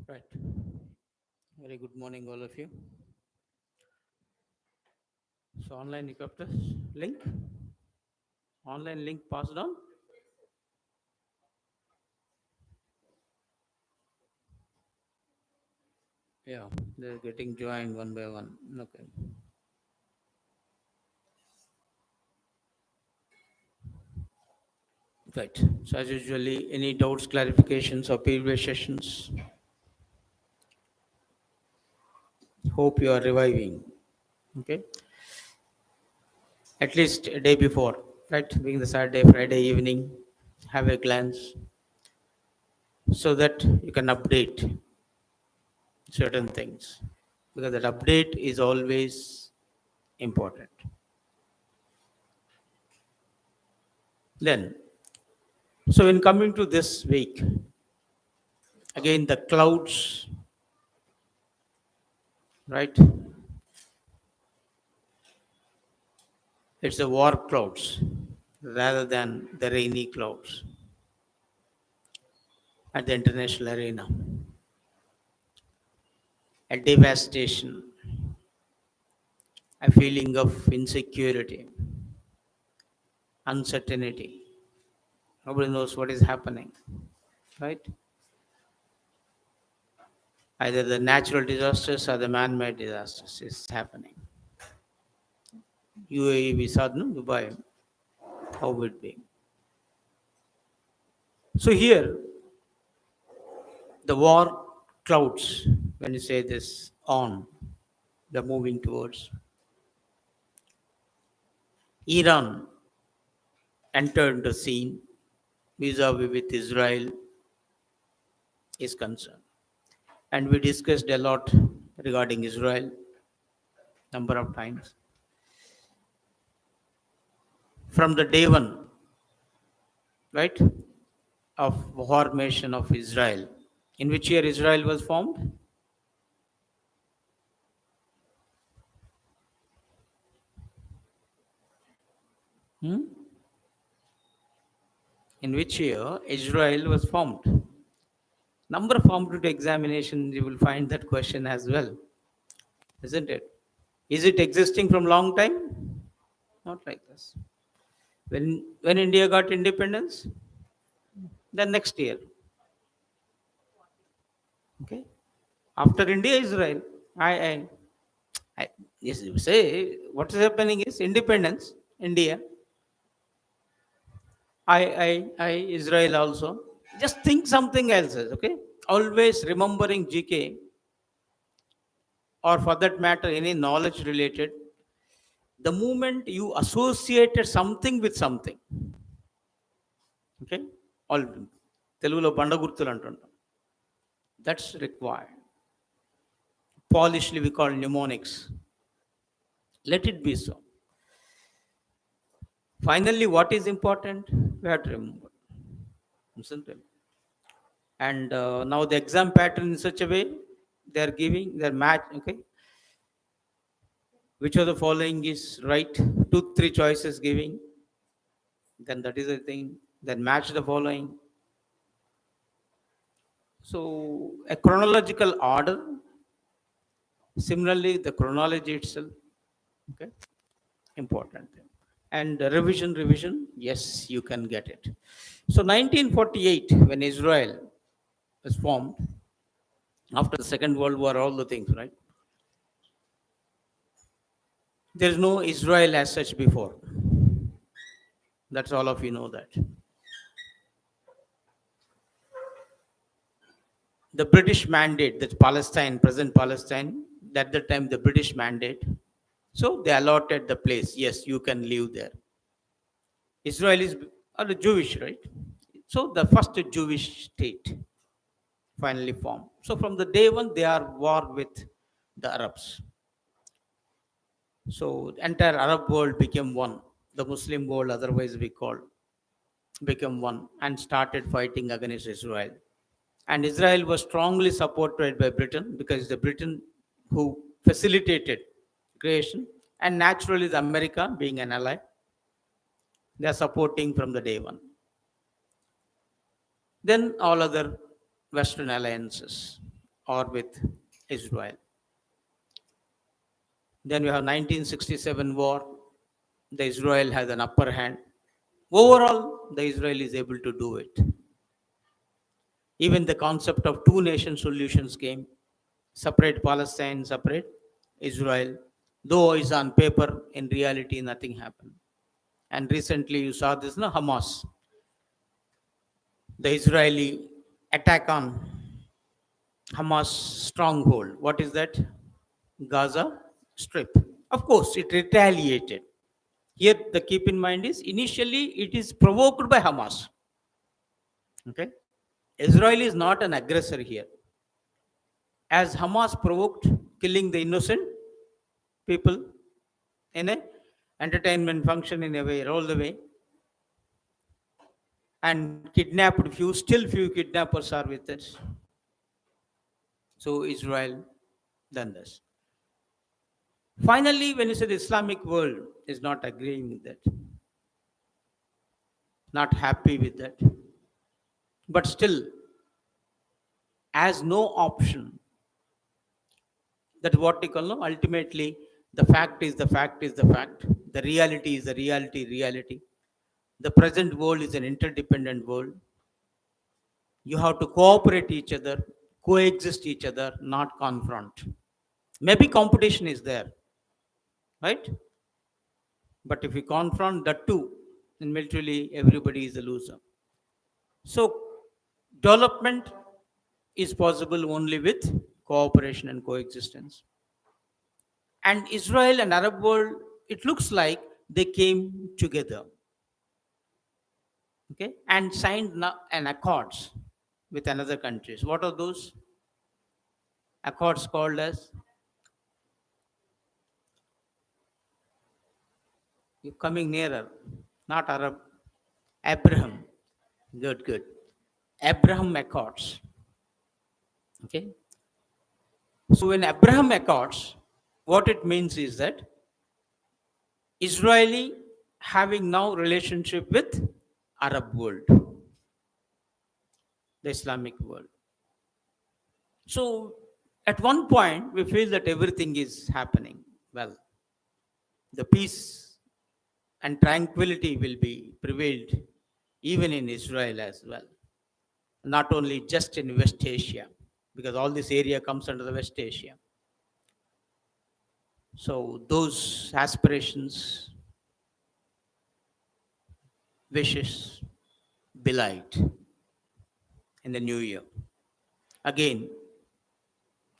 Right. Very good morning, all of you. So, online you got this link? Online link passed on? Yeah, they're getting joined one by one. Okay. Right. So, as usually, any doubts, clarifications, or previous sessions? Hope you are reviving. Okay. At least a day before, right? Being the Saturday, Friday evening, have a glance so that you can update certain things because that update is always important. Then, so in coming to this week, again the clouds, right? It's the war clouds rather than the rainy clouds at the international arena. A devastation, a feeling of insecurity, uncertainty. Nobody knows what is happening, right? Either the natural disasters or the man-made disasters is happening. UAE, we saw, no? Dubai, how would it be? So here, the war clouds, when you say this on, they're moving towards. Iran entered the scene vis-a-vis with Israel is concerned. And we discussed a lot regarding Israel number of times. From the day one, right, of formation of Israel. In which year Israel was formed? Hmm? In which year Israel was formed? Number of competitive examinations, you will find that question as well, isn't it? Is it existing from long time? Not like this. When India got independence, then next year. Okay. After India, Israel. I yes, you say what is happening is independence, India. Israel also. Just think something else. Okay. Always remembering GK or for that matter any knowledge related. The moment you associated something with something, okay, all తెలుగులో బండగుర్తులు అంటుంటాం, that's required. Polishly we call mnemonics. Let it be so. Finally, what is important? We have to remember. Isn't it? And now the exam pattern in such a way they are giving their match. Okay, which of the following is right? 2, 3 choices giving. Then that is the thing. Then match the following. So a chronological order. Similarly, the chronology itself. Okay, important. And revision, yes, you can get it. So 1948, when Israel was formed, after the Second World War, all the things, right? There is no Israel as such before. That's all of you know that. The British mandate, that Palestine, present Palestine, at that time the British mandate. So they allotted the place. Yes, you can live there. Israel is Jewish, right? So the first Jewish state finally formed. So from the day one, they are war with the Arabs. So the entire Arab world became one. The Muslim world, otherwise we call, became one and started fighting against Israel. And Israel was strongly supported by Britain because the Britain who facilitated creation, and naturally the America being an ally, they are supporting from the day one. Then all other Western alliances. or with Israel. Then we have 1967 war. The Israel has an upper hand. Overall, the Israel is able to do it. Even the concept of two nation solutions came, separate Palestine, separate Israel. Though is on paper, in reality, nothing happened. And recently, you saw this, no, Hamas, the Israeli attack on Hamas stronghold. What is that? Gaza Strip. Of course, it retaliated. Here, the keep in mind is initially it is provoked by Hamas. Okay, Israel is not an aggressor here. As Hamas provoked, killing the innocent people in a entertainment function in a way, all the way, and kidnapped few, still few kidnappers are with us. So Israel done this. Finally, when you say the Islamic world is not agreeing with that, not happy with that, but still as no option, that what we call, no, ultimately the fact is the fact is the fact. The reality is the reality. The present world is an interdependent world. You have to cooperate each other, coexist each other, not confront. Maybe competition is there, right? But if we confront that too, then militarily everybody is a loser. So development is possible only with cooperation and coexistence. And Israel and Arab world, it looks like they came together, okay, and signed an accords with another countries. What are those accords called as? You're coming nearer, not Arab, Abraham. Good, good. Abraham Accords. Okay. So in Abraham Accords, what it means is that Israeli having now relationship with Arab world, the Islamic world. So at one point we feel that everything is happening well. The peace and tranquility will be prevailed even in Israel as well. Not only just in West Asia, because all this area comes under the West Asia. So those aspirations, wishes, belied in the new year. Again,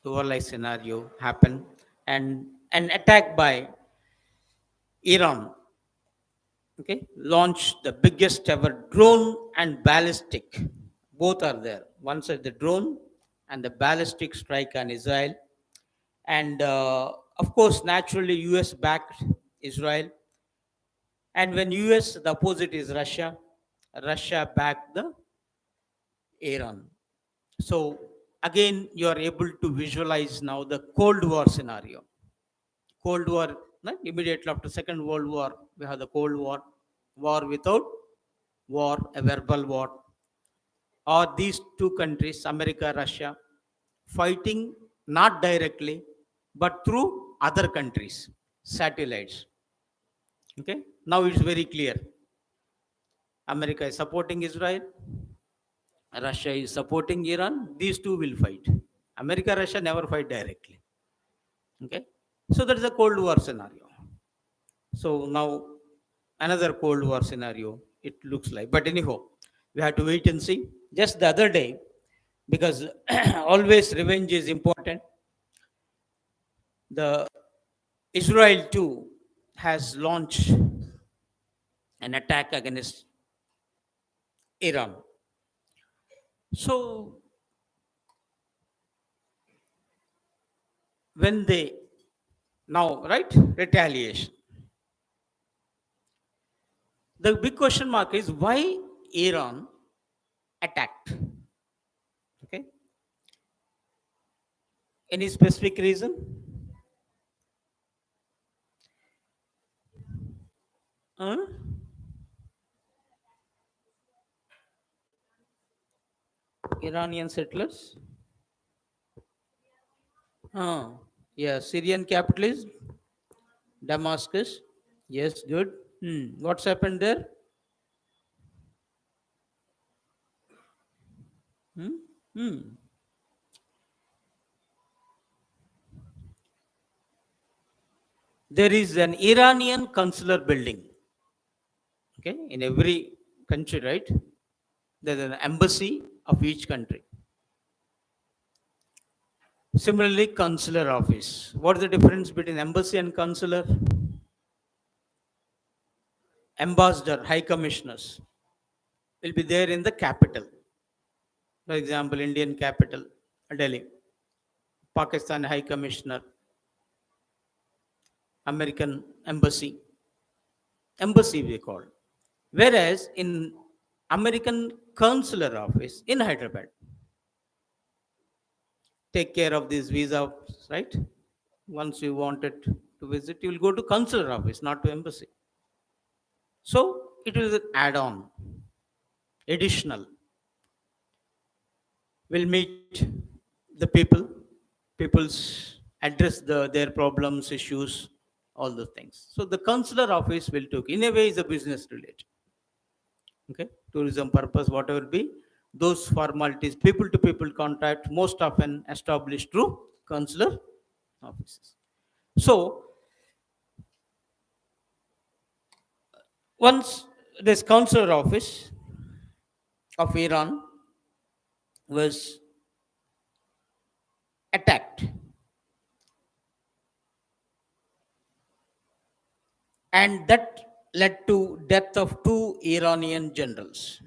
the warlike scenario happened, and an attack by Iran, okay, launched the biggest ever drone and ballistic. Both are there. One side the drone and the ballistic strike on Israel. And of course, naturally, US backed Israel. And when US, the opposite is Russia. Russia backed the Iran. So again, you are able to visualize now the Cold War scenario. Cold War, no? Immediately after Second World War, we have the Cold War, war without war, a verbal war. Or these two countries, America, Russia, fighting not directly, but through other countries, satellites. Okay, now it's very clear. America is supporting Israel, Russia is supporting Iran. These two will fight. America, Russia never fight directly. Okay, so that is a Cold War scenario. So now another Cold War scenario it looks like. But anyhow, we have to wait and see. Just the other day, because always revenge is important. The Israel too has launched an attack against Iran. So when they now, right, retaliation. The big question mark is why Iran attacked. Okay, any specific reason? Huh? Iranian settlers. Ah, yeah, Syrian capital is Damascus. Yes, good. What's happened there? Hmm? Hmm. There is an Iranian consular building. Okay, in every country, right? There's an embassy of each country. Similarly, consular office. What is the difference between embassy and consular? Ambassador, high commissioners will be there in the capital. For example, Indian capital, Delhi. Pakistan high commissioner, American embassy we call. Whereas in American consular office in Hyderabad, take care of these visas, right? Once you wanted to visit, you will go to consular office, not to embassy. So it is an add-on, additional. Will meet the people's address their problems, issues, all those things. So the consular office will take, in a way, is a business related. Okay, tourism purpose, whatever be, those formalities, people to people contact, most often established through consular offices. So once this consular office of Iran was attacked, and that led to death of two Iranian generals.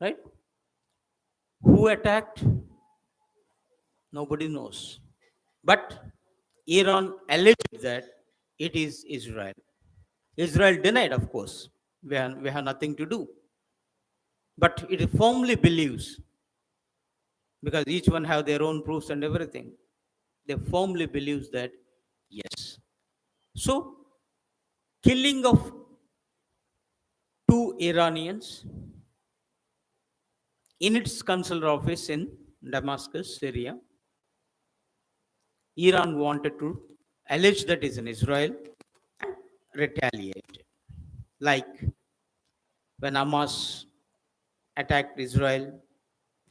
Right? Who attacked? Nobody knows. But Iran alleged that it is Israel. Israel denied, of course. We have nothing to do. But it firmly believes, because each one have their own proofs and everything. They firmly believes that yes. So killing of two Iranians in its consular office in Damascus, Syria, Iran wanted to allege that is in Israel and retaliate. Like when Hamas attacked Israel,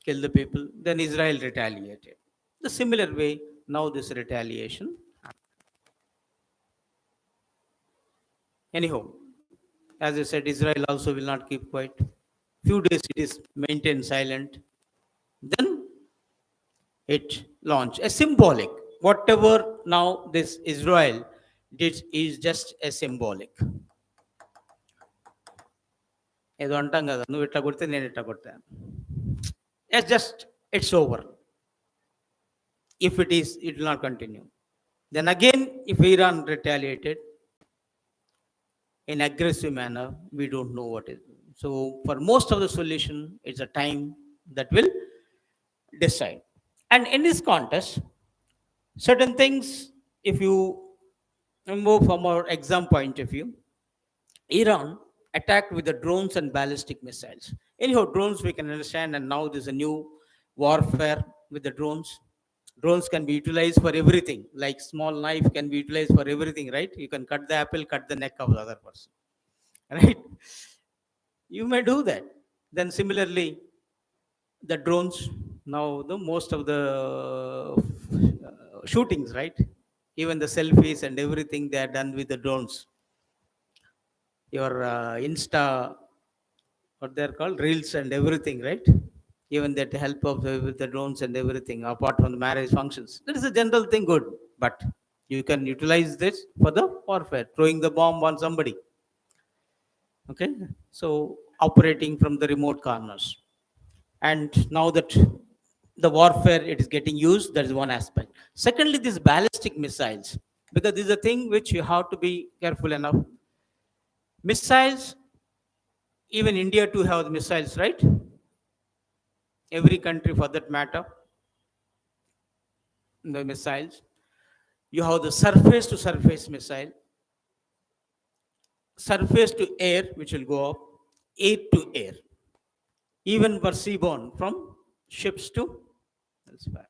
killed the people, then Israel retaliated. The similar way, now this retaliation. Anyhow, as I said, Israel also will not keep quiet. Few days it is maintained silent. Then it launched a symbolic. Whatever now this Israel did is just a symbolic. ఏదో అంటాం కదా, నువ్వు ఇట్లా కొడితే నేను ఇట్లా కొడతాను. It's just, it's over. If it is, it will not continue. Then again, if Iran retaliated in aggressive manner, we don't know what is. So for most of the solution, it's a time that will decide. And in this contest, certain things, if you move from our exam point of view, Iran attacked with the drones and ballistic missiles. Anyhow, drones we can understand, and now there's a new warfare with the drones. Drones can be utilized for everything, like small knife can be utilized for everything, right? You can cut the apple, cut the neck of the other person, right? You may do that. Then similarly, the drones, now the most of the shootings, right? Even the selfies and everything they are done with the drones. Your Insta, what they're called, reels and everything, right? Even that help of with the drones and everything, apart from the marriage functions. That is a general thing, good. But you can utilize this for the warfare, throwing the bomb on somebody. Okay, so operating from the remote corners. And now that the warfare it is getting used, that is one aspect. Secondly, these ballistic missiles, because this is a thing which you have to be careful enough. Missiles, even India too have the missiles, right? Every country for that matter, the missiles. You have the surface to surface missile, surface to air, which will go up, air to air, even for seaborne from ships to elsewhere.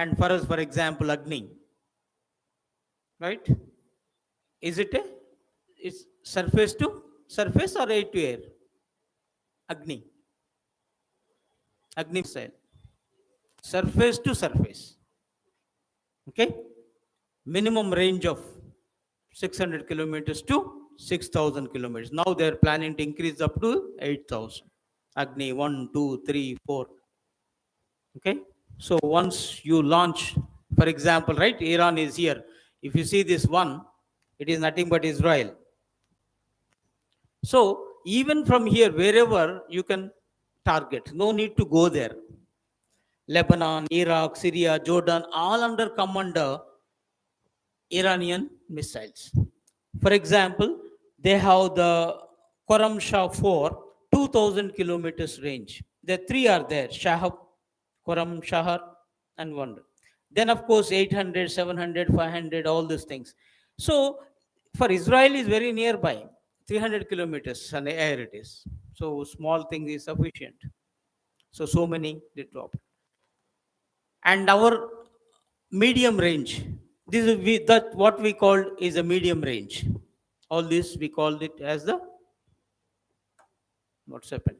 And for us, for example, Agni, right? Is it a it's surface to surface or air to air? Agni, Agni missile, surface to surface. Okay, minimum range of 600 kilometers to 6,000 kilometers. Now they are planning to increase up to 8,000. Agni 1, 2, 3, 4. Okay, so once you launch, for example, right, Iran is here. If you see this one, it is nothing but Israel. So even from here, wherever you can target, no need to go there. Lebanon, Iraq, Syria, Jordan, all under come under Iranian missiles. For example, they have the Qaram Shah 4, 2000 kilometers range. The three are there, Shahab, Qaram Shahar, and one. Then, of course, 800, 700, 500, all these things. So, for Israel is very nearby, 300 kilometers on the air it is. So, small thing is sufficient. So many they drop. And our medium range, this is that what we call is a medium range. All this we called it as the what's happened.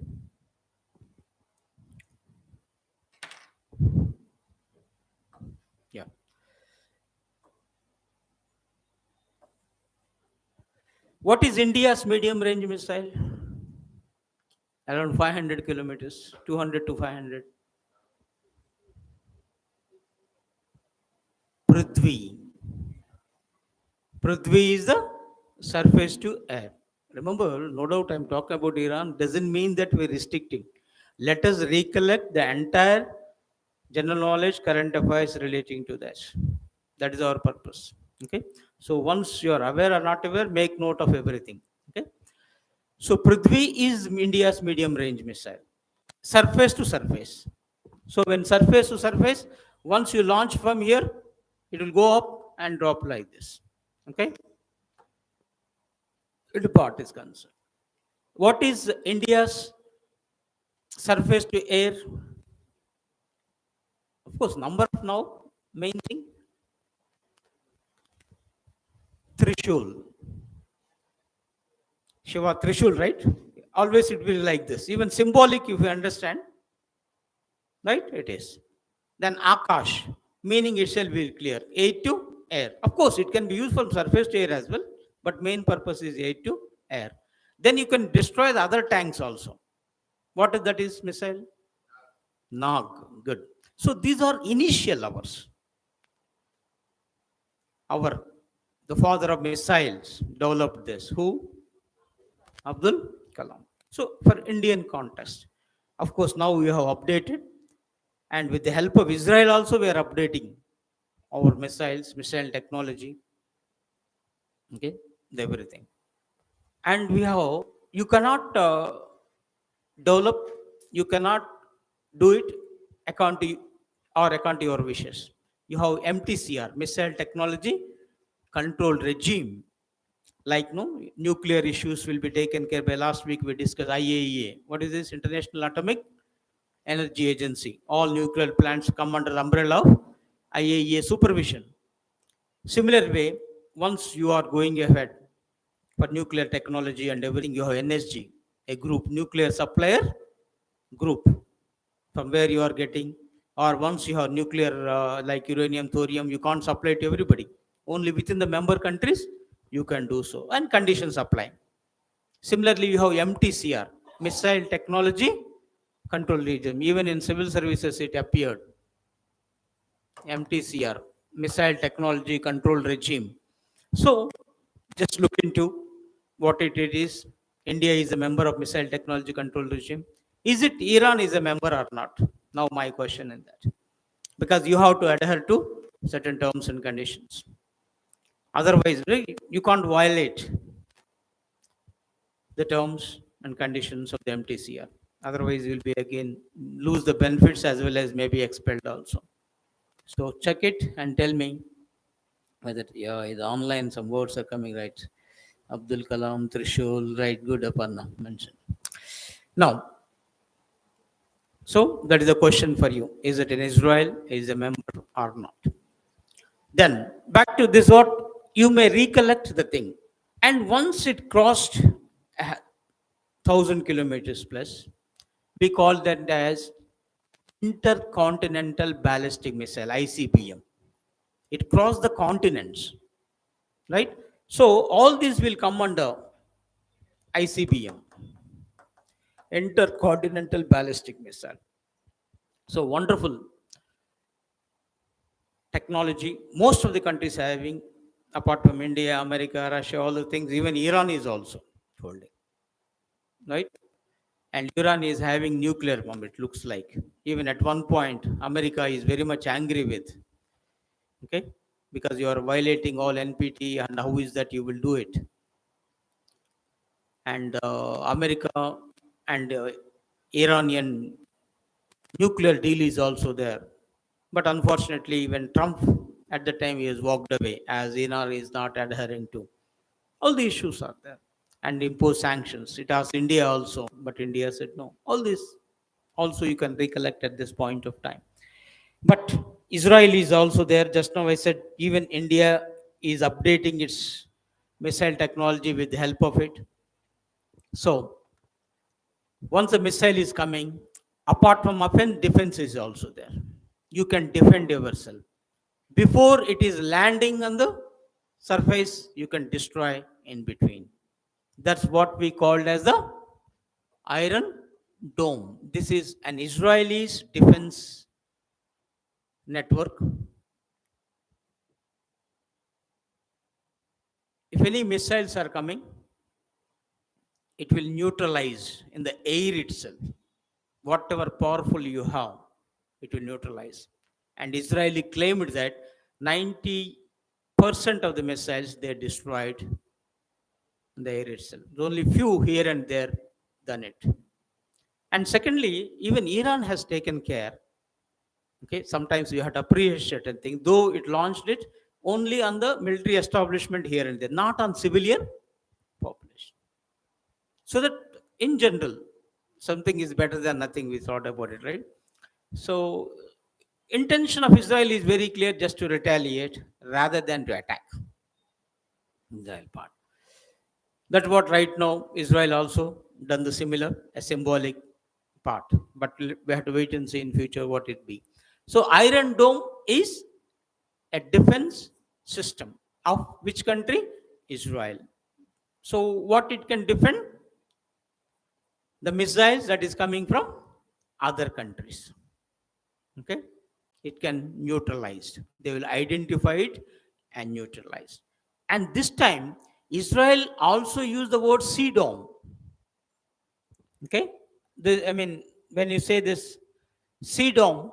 Yeah. What is India's medium range missile? Around 500 kilometers, 200 to 500. Prithvi. Prithvi is the surface to air. Remember, no doubt I'm talking about Iran, doesn't mean that we're restricting. Let us recollect the entire general knowledge, current affairs relating to that. That is our purpose. Okay. So once you are aware or not aware, make note of everything. Okay. So Prithvi is India's medium range missile, surface to surface. So when surface to surface, once you launch from here, it will go up and drop like this. Okay. The part is concerned. What is India's surface to air? Of course, number of now, main thing, Trishul. Shiva Trishul, right? Always it will be like this. Even symbolic, if you understand, right? It is. Then Akash, meaning itself will clear. Air to air. Of course, it can be used from surface to air as well, but main purpose is air to air. Then you can destroy the other tanks also. What is that is missile? Nag. Good. So these are initial hours. The father of missiles developed this. Who? Abdul Kalam. So for Indian context, of course, now we have updated, and with the help of Israel also, we are updating our missiles, missile technology, okay, everything. And we have, you cannot develop, you cannot do it according to your wishes. You have MTCR, missile technology control regime. Like no nuclear issues will be taken care by. Last week we discussed IAEA. What is this? International Atomic Energy Agency. All nuclear plants come under the umbrella of IAEA supervision. Similar way, once you are going ahead for nuclear technology and everything, you have NSG, a group, nuclear supplier group, from where you are getting, or once you have nuclear like uranium, thorium, you can't supply to everybody. Only within the member countries you can do so, and conditions apply. Similarly, you have MTCR, Missile Technology Control Regime. Even in civil services, it appeared. MTCR, Missile Technology Control Regime. So, just look into what it is. India is a member of Missile Technology Control Regime. Is it Iran is a member or not? Now, my question is that. Because you have to adhere to certain terms and conditions. Otherwise, you can't violate the terms and conditions of the MTCR. Otherwise, you will be again lose the benefits as well as maybe expelled also. So check it and tell me whether it's online. Some words are coming right. Abdul Kalam, Trishul, right? Good, Aparna mentioned. Now, so that is a question for you. Is it in Israel? Is a member or not. Then back to this, what you may recollect the thing. And once it crossed 1,000 kilometers plus, we call that as intercontinental ballistic missile, ICBM. It crossed the continents, right? So all these will come under ICBM, intercontinental ballistic missile. So wonderful technology. Most of the countries are having, apart from India, America, Russia, all the things. Even Iran is also holding, right? And Iran is having nuclear bomb. It looks like, even at one point, America is very much angry with, okay, because you are violating all NPT, and how is that you will do it? And America and Iranian nuclear deal is also there. But unfortunately, when Trump at the time, he has walked away, as Iran is not adhering to. All the issues are there, and impose sanctions. It asked India also, but India said no. All this also you can recollect at this point of time. But Israel is also there. Just now I said even India is updating its missile technology with the help of it. So once a missile is coming, apart from offense, defense is also there. You can defend yourself. Before it is landing on the surface, you can destroy in between. That's what we called as the Iron Dome. This is an Israeli's defense network. If any missiles are coming, it will neutralize in the air itself. Whatever powerful you have, it will neutralize. And Israeli claimed that 90% of the missiles they destroyed in the air itself. There's only few here and there done it. And secondly, even Iran has taken care. Okay, sometimes you have to appreciate certain things, though it launched it only on the military establishment here and there, not on civilian population. So that in general, something is better than nothing. We thought about it, right? So intention of Israel is very clear, just to retaliate rather than to attack. Israel part. That's what right now Israel also done the similar, a symbolic part. But we have to wait and see in future what it be. So Iron Dome is a defense system of which country? Israel. So what it can defend? The missiles that is coming from other countries. Okay, it can neutralize. They will identify it and neutralize. And this time, Israel also used the word sea dome. Okay, I mean, when you say this sea dome,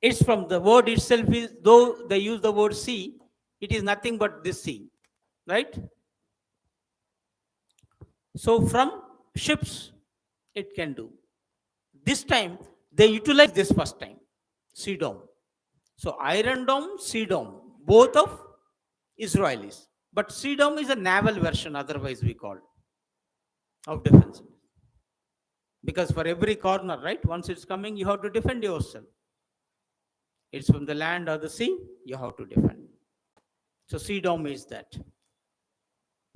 it's from the word itself. Is though they use the word sea, it is nothing but this sea, right? So from ships, it can do. This time they utilize this first time, sea dome. So Iron Dome, Sea Dome, both of Israelis. But Sea Dome is a naval version, otherwise we call of defense. Because for every corner, right, once it's coming, you have to defend yourself. It's from the land or the sea, you have to defend. So Sea Dome is that.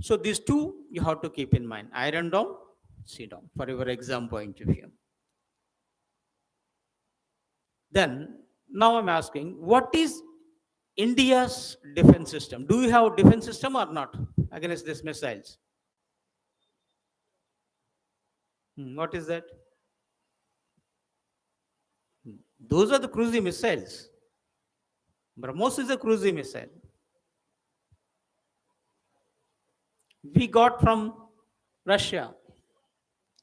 So these two you have to keep in mind: Iron Dome, Sea Dome, for your exam point of view. Then now I'm asking, what is India's defense system? Do you have a defense system or not against these missiles? What is that? Those are the cruise missiles. BrahMos is a cruise missile. We got from Russia.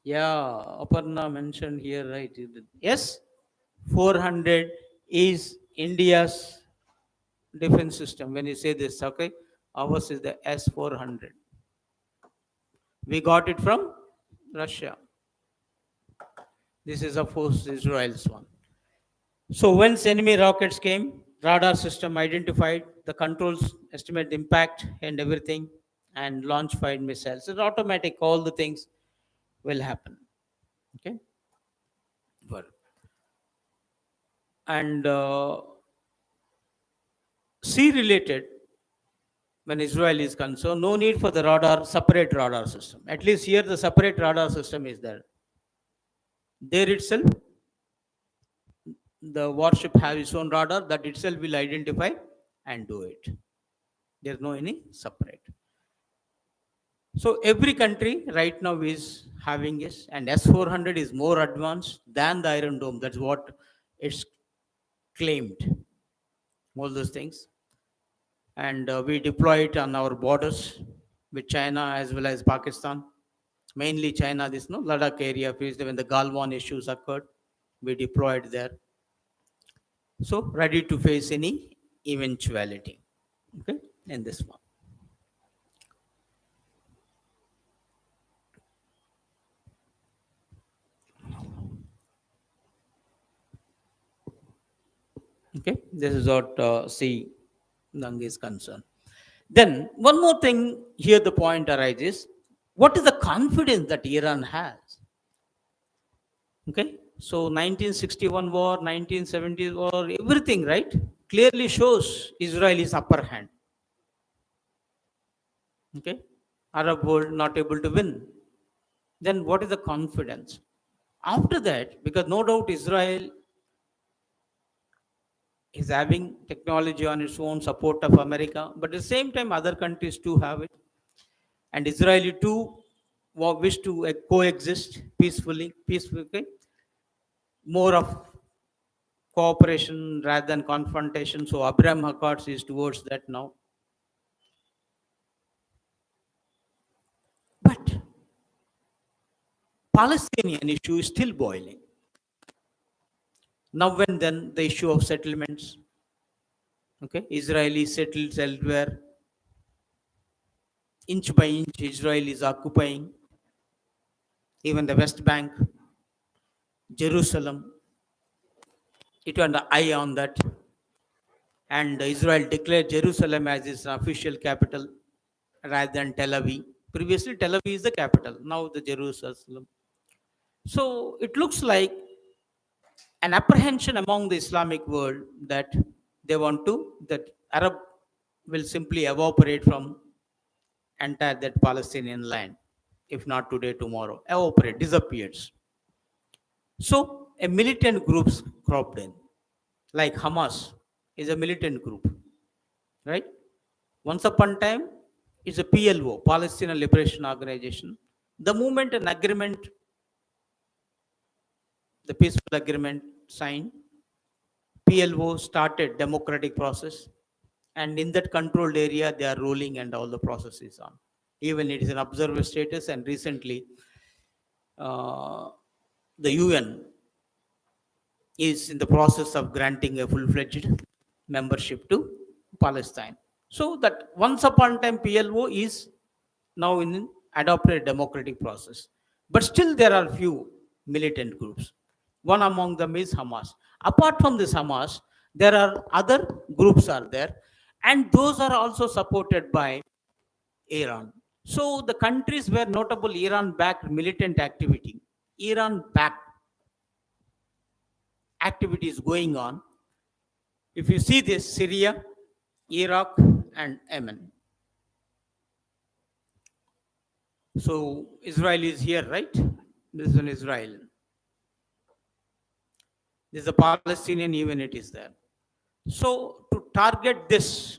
Yeah, Aparna mentioned here, right? Yes, 400 is India's defense system. When you say this, okay, ours is the S-400. We got it from Russia. This is, of course, Israel's one. So once enemy rockets came, radar system identified the controls, estimate the impact and everything, and launch fired missiles. It's automatic. All the things will happen. Okay. Well, and sea related, when Israel is concerned, no need for the radar, separate radar system. At least here the separate radar system is there. There itself, the warship has its own radar that itself will identify and do it. There's no any separate. So every country right now is having this, and S-400 is more advanced than the Iron Dome. That's what it's claimed. All those things, and we deploy it on our borders with China as well as Pakistan. Mainly China, this no Ladakh area, when the Galwan issues occurred, we deployed there. So ready to face any eventuality. Okay, in this one. Okay, this is what C. Nang is concerned. Then one more thing here, the point arises: what is the confidence that Iran has? Okay, so 1961 war, 1970s war, everything, right? Clearly shows Israel is upper hand. Okay, Arab world not able to win. Then what is the confidence? After that, because no doubt Israel is having technology on its own, support of America, but at the same time, other countries too have it, and Israeli too wish to coexist peacefully, okay? More of cooperation rather than confrontation. So Abraham Accords is towards that now. But Palestinian issue is still boiling. Now and then the issue of settlements. Okay, Israeli settled elsewhere. Inch by inch, Israel is occupying even the West Bank, Jerusalem. It had an eye on that. And Israel declared Jerusalem as its official capital rather than Tel Aviv. Previously, Tel Aviv is the capital. Now the Jerusalem. So it looks like an apprehension among the Islamic world that they want to, that Arab will simply evaporate from entire that Palestinian land, if not today, tomorrow, evaporate, disappears. So a militant groups cropped in, like Hamas is a militant group, right? Once upon a time, it's a PLO, Palestinian Liberation Organization. The moment an agreement, the peaceful agreement signed, PLO started democratic process, and in that controlled area, they are ruling and all the process is on. Even it is an observer status, and recently, uh, the UN is in the process of granting a full-fledged membership to Palestine. So that once upon a time PLO is now in adopted a democratic process. But still there are few militant groups. One among them is Hamas. Apart from this Hamas, there are other groups are there, and those are also supported by Iran. So the countries where notable Iran-backed militant activity, Iran-backed activities going on. If you see this, Syria, Iraq, and Yemen. So Israel is here, right? This is in Israel. This is a Palestinian unit is there. So to target this,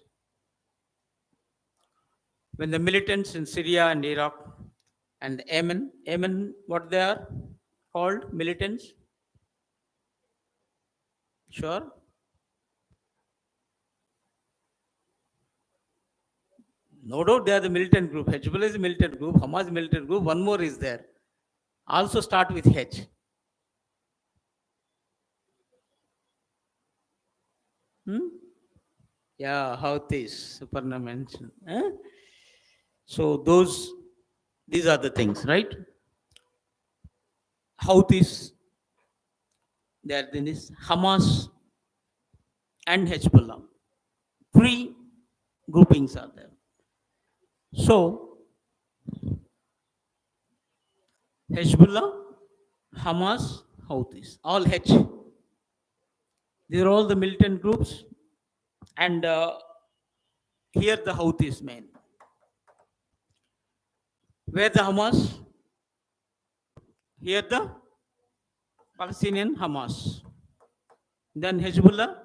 when the militants in Syria and Iraq and Yemen, what they are called militants? Sure. No doubt they are the militant group. Hezbollah is a militant group. Hamas is a militant group. One more is there. Also start with H. Hmm? Yeah, Houthis, Suparna mentioned. So these are the things, right? Houthis, there is Hamas and Hezbollah. Three groupings are there. So Hezbollah, Hamas, Houthis, all H. These are all the militant groups, and Here the Houthis main. Where the Hamas? Here the Palestinian Hamas. Then Hezbollah.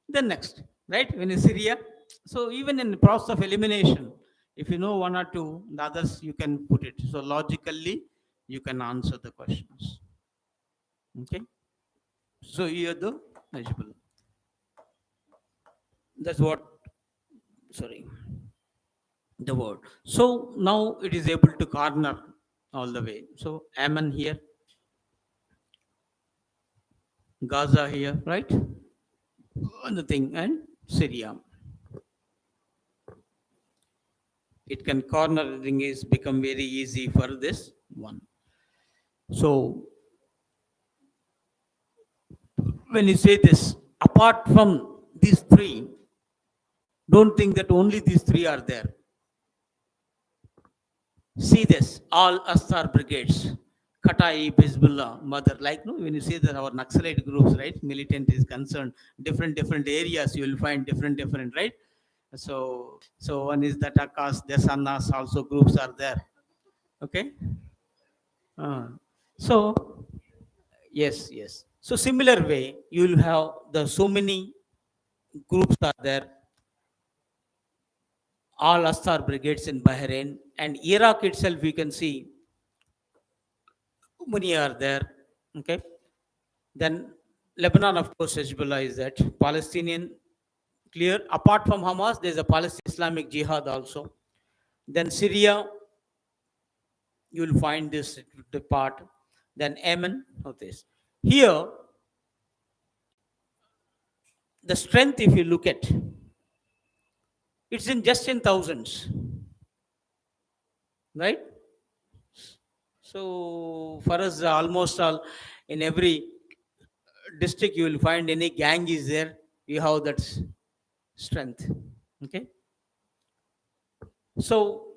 Then next, right? When in Syria. So even in the process of elimination, if you know one or two, the others you can put it. So logically, you can answer the questions. Okay. So here the Hezbollah. That's what. Sorry. The word. So now it is able to corner all the way. So Ammon here, Gaza here, right? The thing, and Syria. It can corner the thing is become very easy for this one. So when you say this, apart from these three, don't think that only these three are there. See this, all Astar brigades, Katai, Hezbollah, Mother, like no, when you see that our Naxalite groups, right, militant is concerned, different areas you will find different, right? So one is the Takas, Desanas, also groups are there. Okay. Uh, so yes. So similar way, you will have the so many groups are there, all Astar brigades in Bahrain and Iraq itself. We can see many are there. Okay. Then Lebanon, of course, Hezbollah is that. Palestinian, clear. Apart from Hamas, there's a Palestinian Islamic Jihad also. Then Syria, you will find this the part. Then Yemen, of this. Here, the strength, if you look at, it's in just in thousands, right? So for us, almost all in every district, you will find any gang is there. You have that strength. Okay. So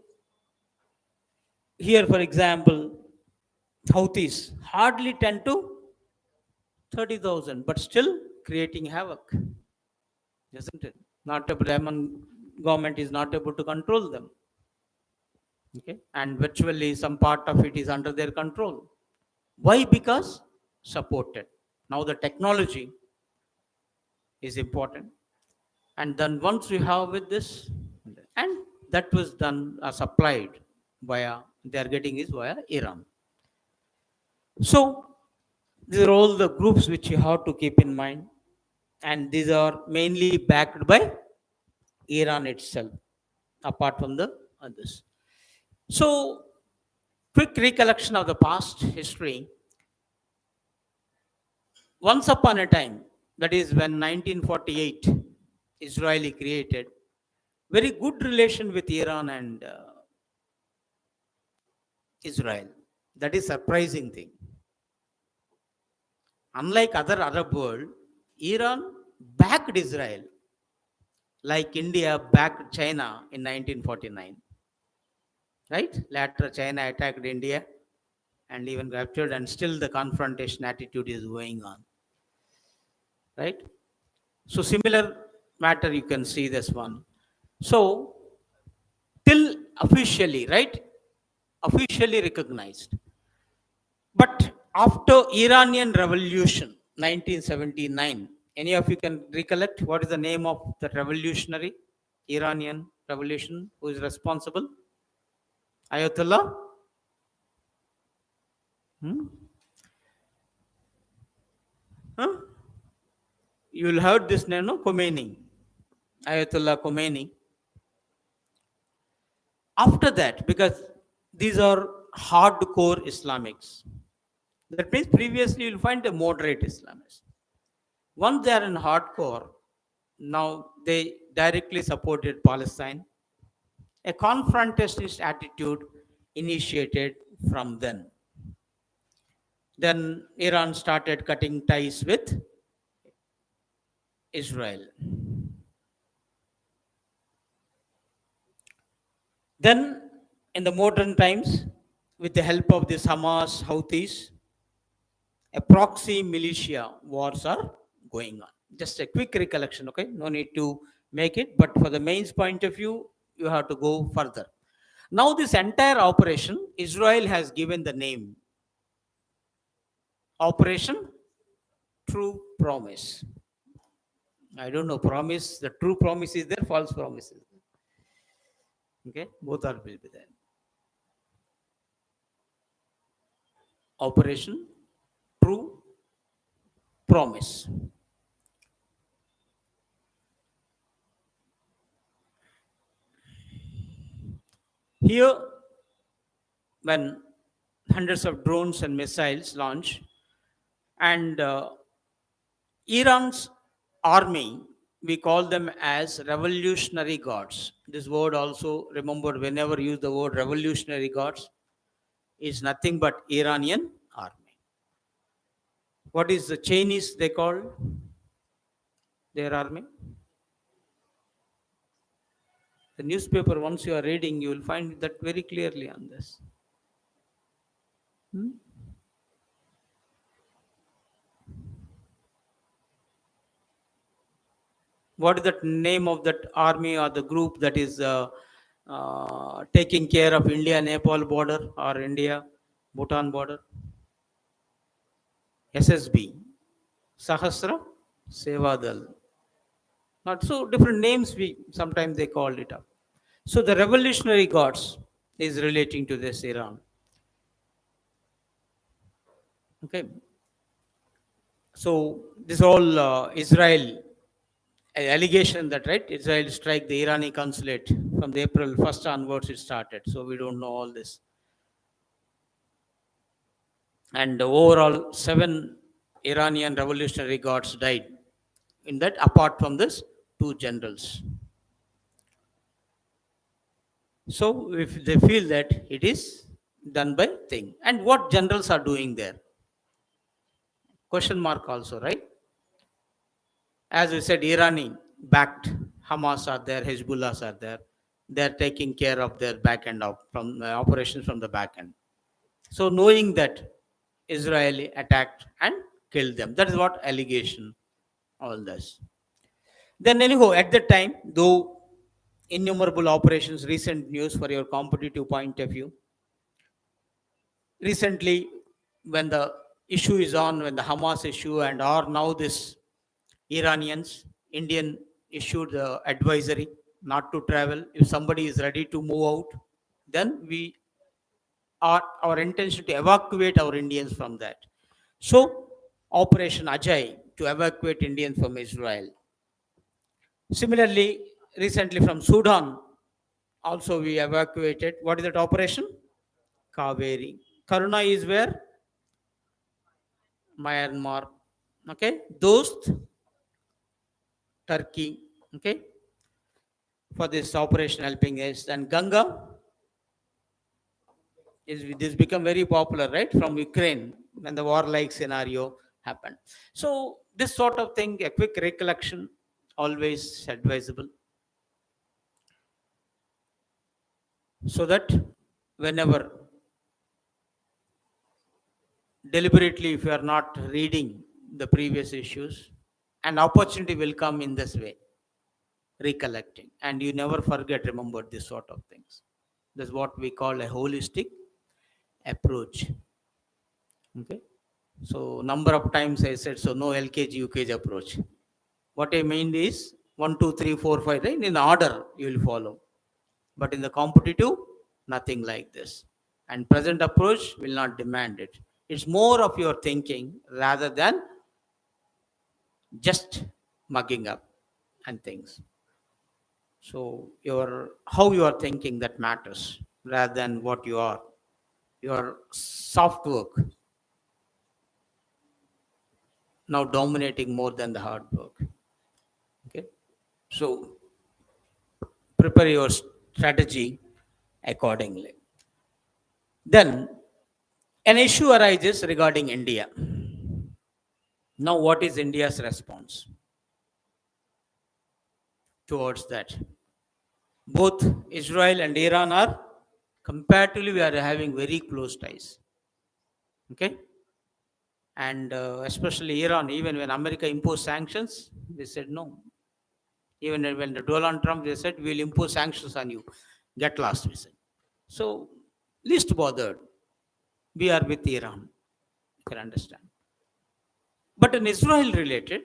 here, for example, Houthis hardly 10 to 30,000, but still creating havoc, isn't it? Not able, Yemen government is not able to control them. Okay, and virtually some part of it is under their control. Why? Because supported. Now the technology is important, and then once we have with this, and that was done supplied via they are getting is via Iran. So these are all the groups which you have to keep in mind, and these are mainly backed by Iran itself, apart from the others. So, quick recollection of the past history. Once upon a time, that is when 1948, Israeli created very good relation with Iran and Israel. That is surprising thing. Unlike other Arab world, Iran backed Israel, like India backed China in 1949. Right? Later, China attacked India and even captured, and still the confrontation attitude is going on. Right? So, similar matter, you can see this one. So, till officially, right? Officially recognized. But after Iranian Revolution, 1979, any of you can recollect what is the name of the revolutionary Iranian revolution? Who is responsible? Ayatollah? Hmm? Huh? You will heard this name, no? Khomeini. Ayatollah Khomeini. After that, because these are hardcore Islamics, that means previously you'll find a moderate Islamists. Once they are in hardcore, now they directly supported Palestine. A confrontationist attitude initiated from then. Then Iran started cutting ties with Israel. Then, in the modern times, with the help of this Hamas, Houthis, a proxy militia wars are going on. Just a quick recollection, okay? No need to make it, but for the mains point of view, you have to go further. Now, this entire operation, Israel has given the name Operation True Promise. I don't know, promise, the true promise is there, false promise is there. Okay, both are will be there. Operation True Promise. Here, when hundreds of drones and missiles launch, and Iran's army, we call them as revolutionary guards. This word also, remember, whenever you use the word revolutionary guards, is nothing but Iranian army. What is the Chinese they call their army? The newspaper, once you are reading, you will find that very clearly on this. Hmm? What is the name of that army or the group that is taking care of India Nepal border or India Bhutan border? SSB, Sahasra Sevadal. Not so different names we sometimes they called it up. So the Revolutionary Guards is relating to this Iran. Okay. So this all Israel allegation that right Israel strike the Irani consulate from the April 1st onwards it started. So we don't know all this. And overall 7 Iranian Revolutionary Guards died. In that, apart from this, 2 generals. So if they feel that it is done by thing, and what generals are doing there? Question mark also, right? As we said, Irani backed Hamas are there, Hezbollahs are there. They are taking care of their back end of from operations from the back end. So knowing that Israeli attacked and killed them, that is what allegation all this. Then anyhow, at that time, though innumerable operations, recent news for your competitive point of view. Recently, when the issue is on, when the Hamas issue and or now this Iranians, Indian issued the advisory not to travel. If somebody is ready to move out, then we are our intention to evacuate our Indians from that. So Operation Ajay to evacuate Indians from Israel. Similarly, recently from Sudan, also we evacuated. What is that operation? Kaveri. Karuna is where? Myanmar. Okay. Dost, Turkey. Okay. For this operation helping us. And Ganga is this become very popular, right? From Ukraine when the war-like scenario happened. So this sort of thing, a quick recollection, always advisable. So that whenever deliberately if you are not reading the previous issues, an opportunity will come in this way, recollecting, and you never forget, remember this sort of things. That's what we call a holistic approach. Okay. So number of times I said so, no LKG UKG approach. What I mean is 1 2 3 4 5, right? In order you will follow, but in the competitive nothing like this, and present approach will not demand it. It's more of your thinking rather than just mugging up and things. So your how you are thinking that matters rather than what you are. Your soft work now dominating more than the hard work. Okay. So prepare your strategy accordingly. Then an issue arises regarding India. Now, what is India's response towards that? Both Israel and Iran are comparatively we are having very close ties. Okay, and especially Iran, even when America imposed sanctions, they said no. Even when the Donald Trump, they said, we'll impose sanctions on you. Get lost, we said. So, least bothered. We are with Iran. You can understand. But in Israel related,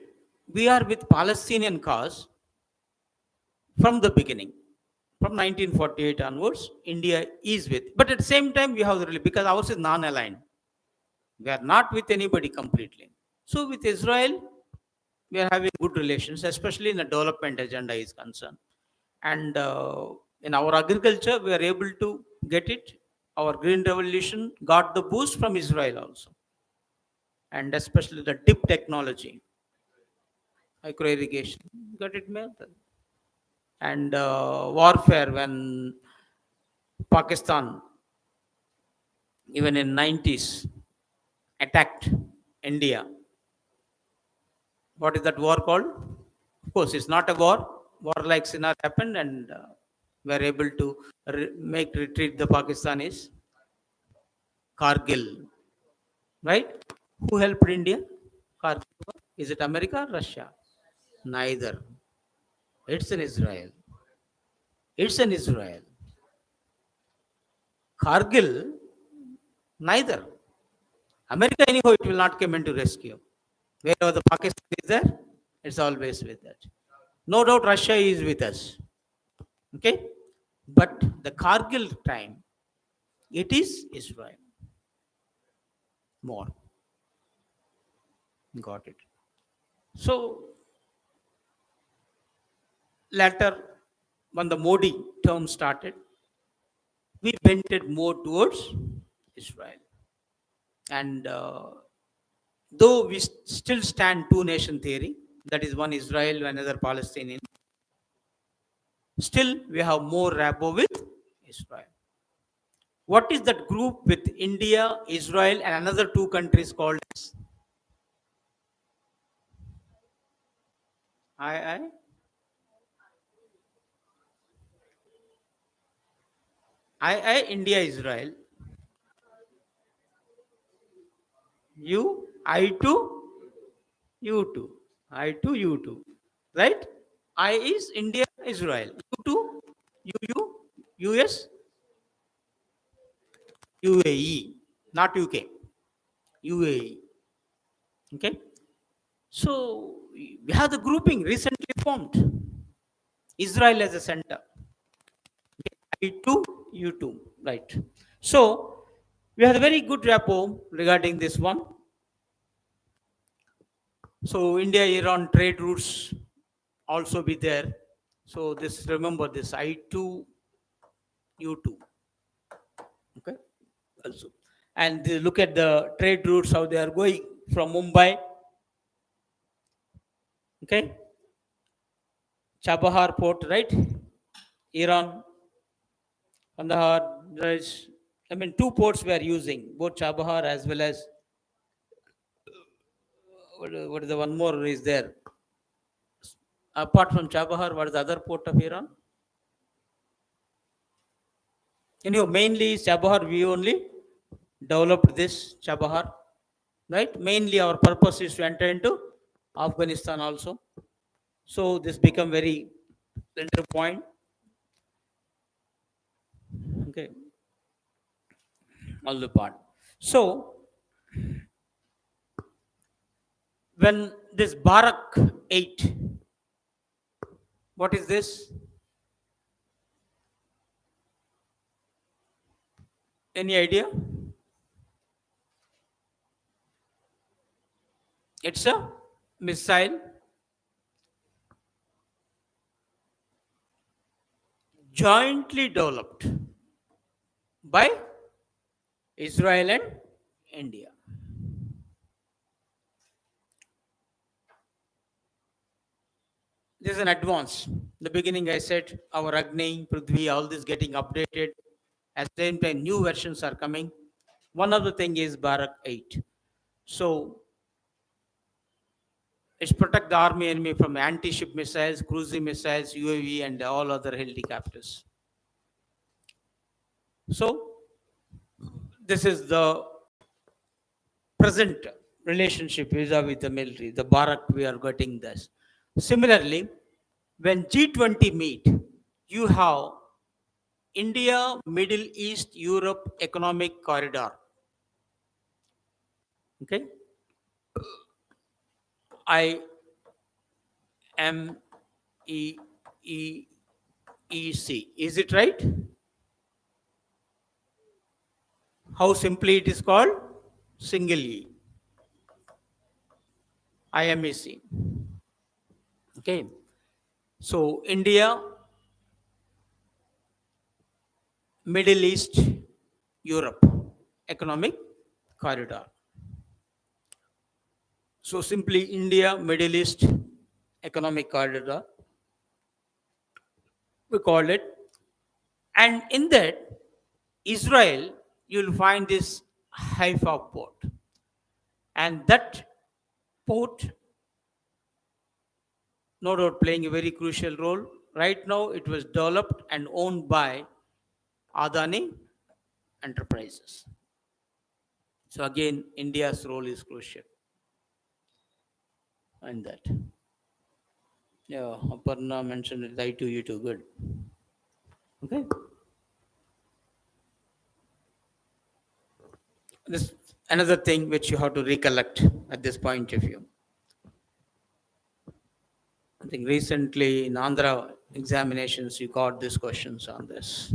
we are with Palestinian cause from the beginning. From 1948 onwards, India is with. But at the same time, we have the because ours is non-aligned. We are not with anybody completely. So with Israel, we are having good relations, especially in the development agenda is concerned. And in our agriculture, we are able to get it. Our green revolution got the boost from Israel also, and especially the dip technology, micro irrigation, got it made. And warfare when Pakistan, even in 90s, attacked India. What is that war called? Of course, it's not a war. War-like scenario happened, and we are able to make retreat the Pakistanis. Kargil, right? Who helped India? Kargil. Is it America or Russia? Neither. It's in Israel. It's in Israel. Kargil, neither. America, anyhow, it will not come into rescue. Wherever the Pakistan is there, it's always with that. No doubt Russia is with us. Okay? But the Kargil time, it is Israel. More. Got it. So, later, when the Modi term started, we bent more towards Israel. And though we still stand two nation theory, that is one Israel, another Palestinian, still we have more rapport with Israel. What is that group with India, Israel, and another two countries called I, India, Israel, I2, U2, I2, U2, right? I is India, Israel, U2, US, UAE, not UK, UAE. Okay, so we have the grouping recently formed. Israel as a center. I2, U2, right? So we have a very good rapport regarding this one. So India Iran trade routes also be there. So this remember this I2 U2. Okay. Also. And look at the trade routes how they are going from Mumbai. Okay. Chabahar port, right? Iran, Kandahar, there's I mean two ports we are using, both Chabahar as well as what is the one more is there? Apart from Chabahar, what is the other port of Iran? Mainly Chabahar, we only developed this Chabahar, right? Mainly our purpose is to enter into Afghanistan also. So this become very center point. Okay, all the part. So when this Barak 8, what is this? Any idea? It's a missile jointly developed by Israel and India. This is an advance. The beginning I said our Agni, Prithvi, all this getting updated. At the same time, new versions are coming. One of the thing is Barak 8. So it's protect the army enemy from anti-ship missiles, cruising missiles, UAV, and all other helicopters. So this is the present relationship vis-a-vis the military. The Barak we are getting this. Similarly, When G20 meet, you have India, Middle East, Europe Economic Corridor. Okay, IMEEC. Is it right? How simply it is called? Single E. IMEC. Okay. So India, Middle East, Europe Economic Corridor. So simply India, Middle East Economic Corridor, we call it. And in that, Israel, you'll find this Haifa port. And that port, no doubt, playing a very crucial role. Right now, it was developed and owned by Adani Enterprises. So again, India's role is crucial in that. Yeah, Aparna mentioned it. I to you too. Good. Okay. This another thing which you have to recollect at this point of view. I think recently in Andhra examinations you got these questions on this.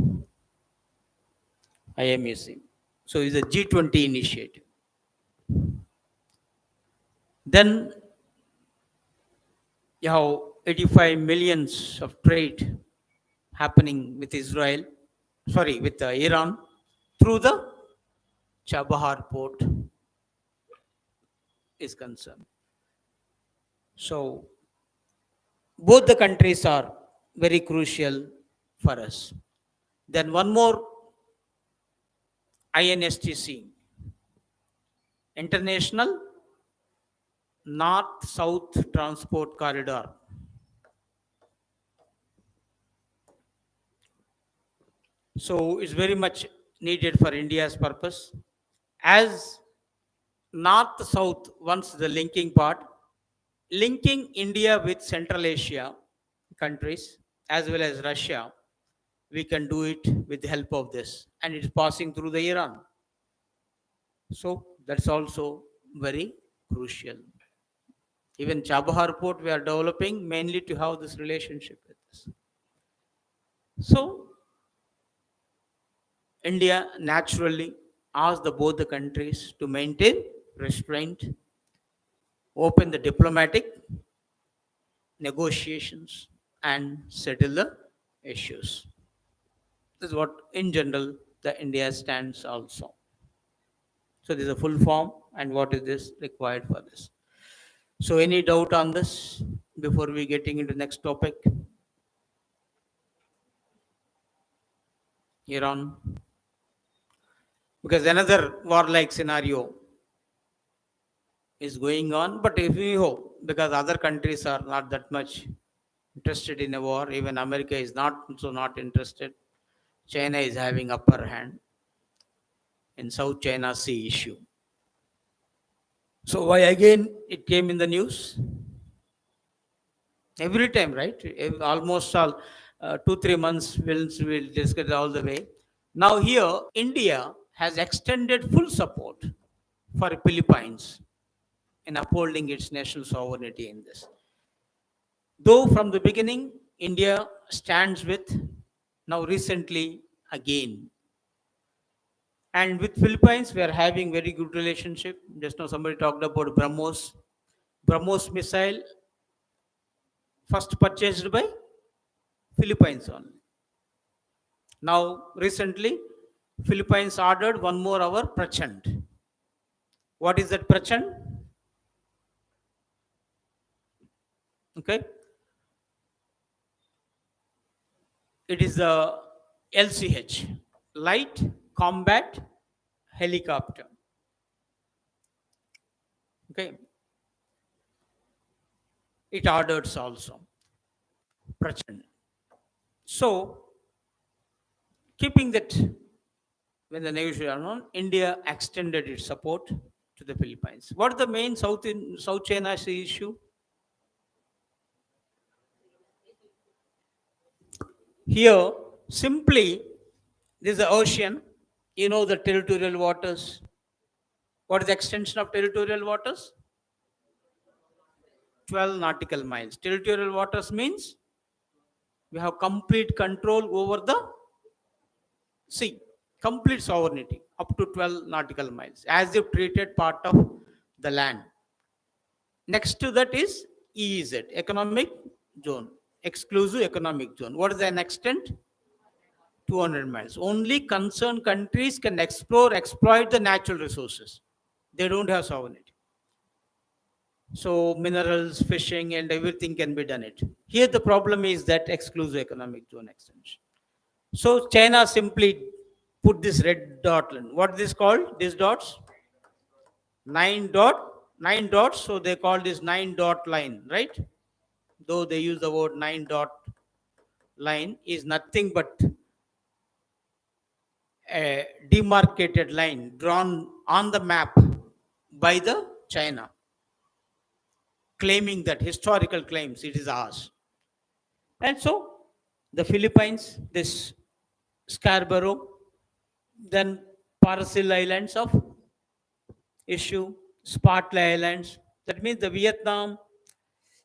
IMEC. So it's a G20 initiative. Then you have 85 millions of trade happening with Israel, sorry, with Iran through the Chabahar port is concerned. So both the countries are very crucial for us. Then one more INSTC, International North-South Transport Corridor. So it's very much needed for India's purpose. As North-South, once the linking part, linking India with Central Asia countries as well as Russia, we can do it with the help of this. And it's passing through the Iran. So that's also very crucial. Even Chabahar port we are developing mainly to have this relationship with this. So India naturally asked both the countries to maintain restraint, open the diplomatic negotiations, and settle the issues. This is what, in general, the India stands also. So this is a full form, and what is this required for this? So any doubt on this before we getting into next topic? Iran, because another warlike scenario is going on, but if we hope, because other countries are not that much interested in a war, even America is not so not interested. China is having upper hand in South China Sea issue. So why again it came in the news? Every time, right? Almost all 2 3 months we'll discuss all the way. Now here, India has extended full support for Philippines in upholding its national sovereignty in this. Though from the beginning, India stands with, now recently again. And with Philippines, we are having very good relationship. Just now somebody talked about BrahMos. BrahMos missile first purchased by Philippines only. Now recently, Philippines ordered one more our Prachand. What is that Prachand? Okay. It is the LCH, Light Combat Helicopter. Okay. It orders also Prachand. So, keeping that when the negotiation on, India extended its support to the Philippines. What is the main South China Sea issue? Here, simply, this is the ocean. You know the territorial waters. What is the extension of territorial waters? 12 nautical miles. Territorial waters means we have complete control over the sea, complete sovereignty up to 12 nautical miles, as if treated part of the land. Next to that is EEZ, economic zone, exclusive economic zone. What is the extent? 200 miles. Only concerned countries can explore, exploit the natural resources. They don't have sovereignty. So minerals, fishing, and everything can be done it. Here the problem is that exclusive economic zone extension. So China simply put this red dot line. What is this called? These dots? Nine dots. So they call this 9 dot line, right? Though they use the word 9 dot line, is nothing but a demarcated line drawn on the map by the China, claiming that historical claims it is ours. And so the Philippines, this Scarborough, then Parasil Islands of issue, Spratly Islands. That means the Vietnam,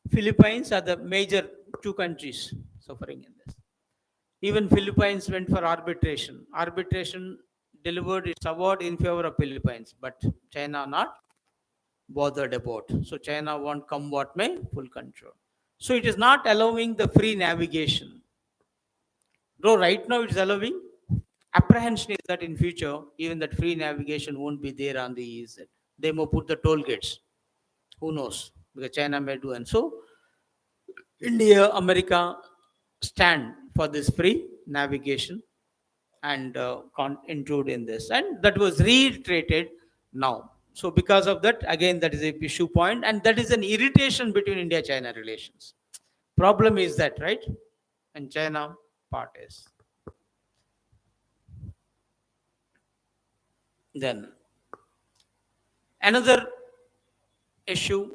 Philippines are the major two countries suffering in this. Even Philippines went for arbitration. Arbitration delivered its award in favor of Philippines, but China not bothered about. So China want come what may, full control. So it is not allowing the free navigation. Though right now it is allowing, apprehension is that in future even that free navigation won't be there on the EEZ. They may put the toll gates. Who knows? Because China may do. And so India, America stand for this free navigation and include in this. And that was reiterated now. So because of that, again, that is a issue point, and that is an irritation between India-China relations. Problem is that, right? And China part is. Then another issue,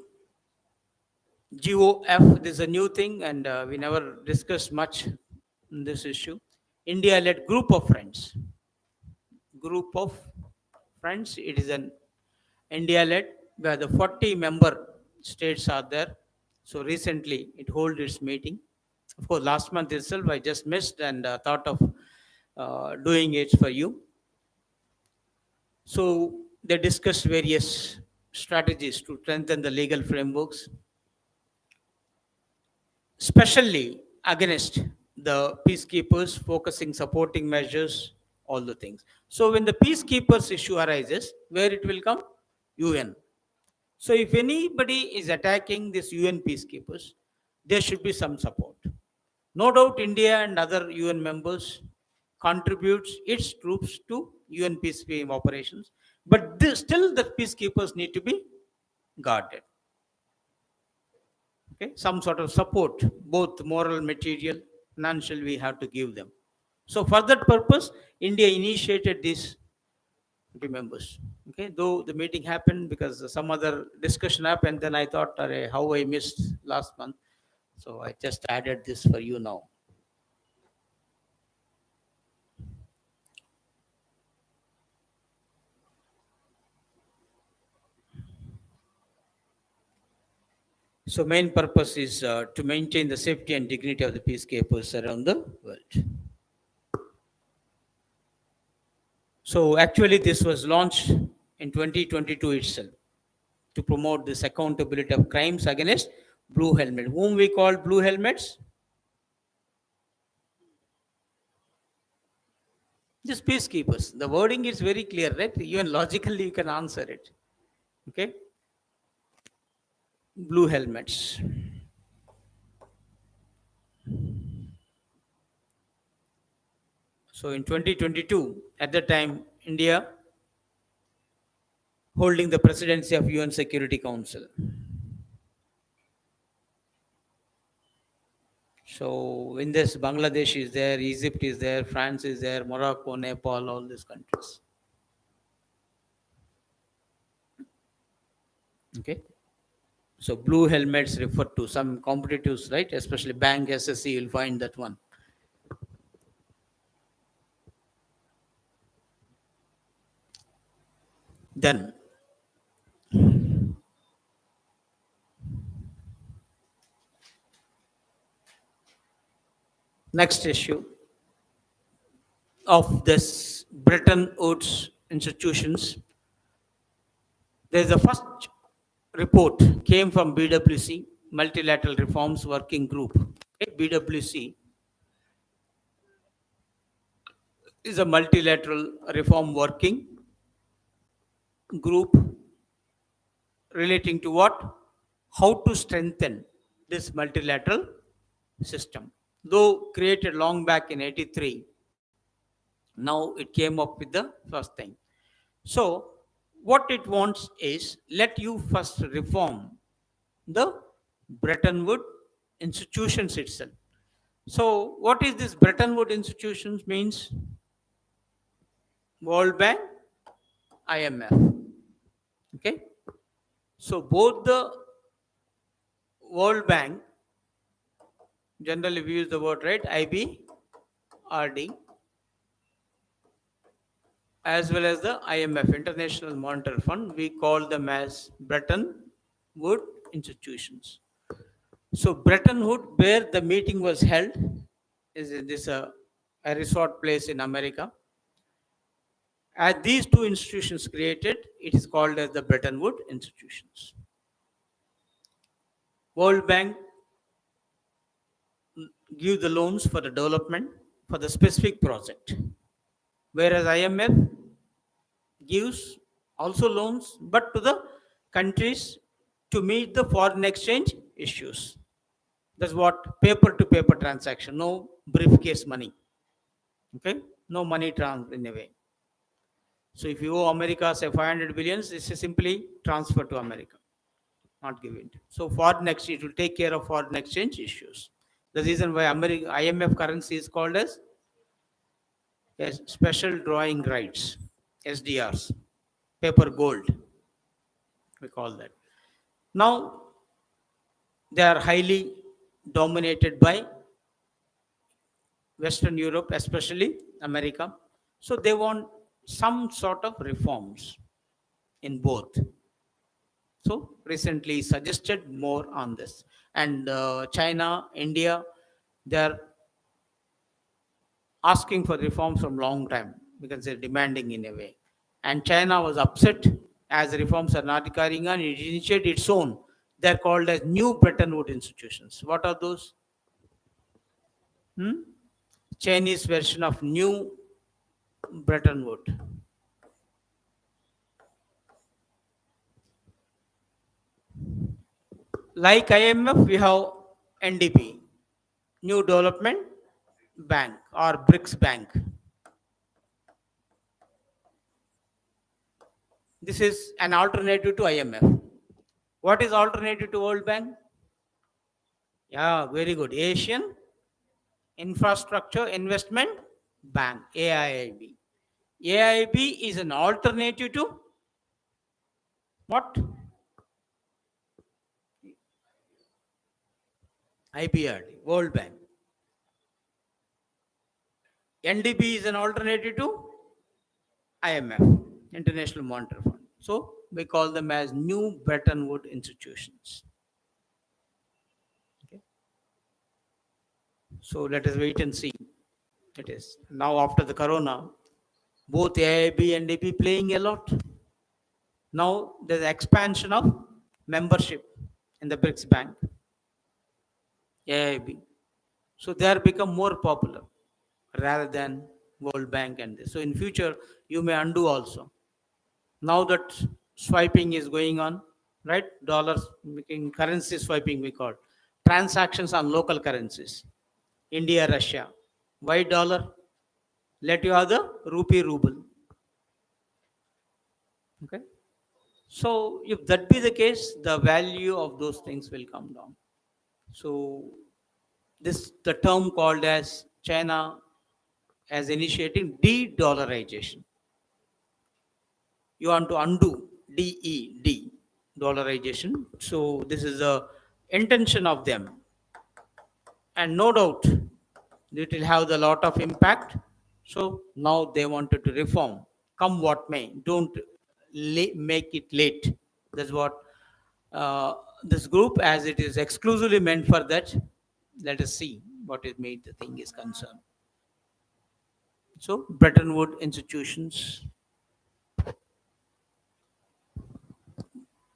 GOF, this is a new thing, and we never discussed much in this issue. India-led group of friends. Group of friends. It is an India-led where the 40 member states are there. So recently it held its meeting. Of course, last month itself I just missed and thought of doing it for you. So they discussed various strategies to strengthen the legal frameworks, especially against the peacekeepers, focusing supporting measures, all the things. So when the peacekeepers issue arises, where it will come? UN. So if anybody is attacking this UN peacekeepers, there should be some support. No doubt India and other UN members contributes its troops to UN peacekeeping operations, but still the peacekeepers need to be guarded. Okay, some sort of support, both moral, material, financial, we have to give them. So for that purpose, India initiated these members. Okay, though the meeting happened because some other discussion happened, then I thought, how I missed last month. So I just added this for you now. So main purpose is to maintain the safety and dignity of the peacekeepers around the world. So actually this was launched in 2022 itself to promote this accountability of crimes against blue helmet, whom we call blue helmets. Just peacekeepers. The wording is very clear, right? Even logically you can answer it. Okay? Blue helmets. So in 2022, at the time, India holding the presidency of UN Security Council. So in this, Bangladesh is there, Egypt is there, France is there, Morocco, Nepal, all these countries. Okay. So blue helmets refer to some competitors, right? Especially bank SSC, you'll find that one. Then, next issue of this Bretton Woods institutions, there is a first report came from BWC, Multilateral Reforms Working Group. Okay, BWC is a multilateral reform working group relating to what? How to strengthen this multilateral system. Though created long back in 83, now it came up with the first thing. So, what it wants is let you first reform the Bretton Woods institutions itself. So, what is this Bretton Woods institutions means? World Bank, IMF. Okay. So, both the World Bank, generally we use the word right, IBRD, as well as the IMF, International Monetary Fund, we call them as Bretton Woods institutions. So Bretton Woods, where the meeting was held, is in this a resort place in America. As these two institutions created, it is called as the Bretton Woods institutions. World Bank give the loans for the development for the specific project, whereas IMF gives also loans, but to the countries to meet the foreign exchange issues. That's what paper to paper transaction, no briefcase money. Okay, no money transfer in a way. So if you owe America say 500 billions, this is simply transfer to America, not given. So foreign exchange, it will take care of foreign exchange issues. The reason why IMF currency is called as special drawing rights, SDRs, paper gold, we call that. Now they are highly dominated by Western Europe, especially America. So they want some sort of reforms in both. So recently suggested more on this. And China, India, they are asking for reforms from long time because they're demanding in a way. And China was upset as reforms are not carrying on. It initiated its own. They're called as New Bretton Woods institutions. What are those? Hmm? Chinese version of New Bretton Woods. Like IMF, we have NDB, New Development Bank or BRICS Bank. This is an alternative to IMF. What is alternative to World Bank? Yeah, very good. Asian Infrastructure Investment Bank, AIIB. AIIB is an alternative to what? IBRD, World Bank. NDB is an alternative to IMF, International Monetary Fund. So we call them as New Bretton Woods institutions. Okay. So let us wait and see. It is now after the corona, both AIB and NDB playing a lot. Now there's expansion of membership in the BRICS Bank, AIB. So they are become more popular rather than World Bank and this. So in future you may undo also. Now that swiping is going on, right? Dollars making currency swiping we call transactions on local currencies. India, Russia. Why dollar? Let you have the rupee ruble. Okay. So if that be the case, the value of those things will come down. So this the term called as China as initiating de-dollarization. You want to undo DED, dollarization. So this is the intention of them. And no doubt it will have a lot of impact. So now they wanted to reform, come what may. Don't make it late. That's what this group, as it is exclusively meant for that. Let us see what it made the thing is concerned. So, Bretton Woods institutions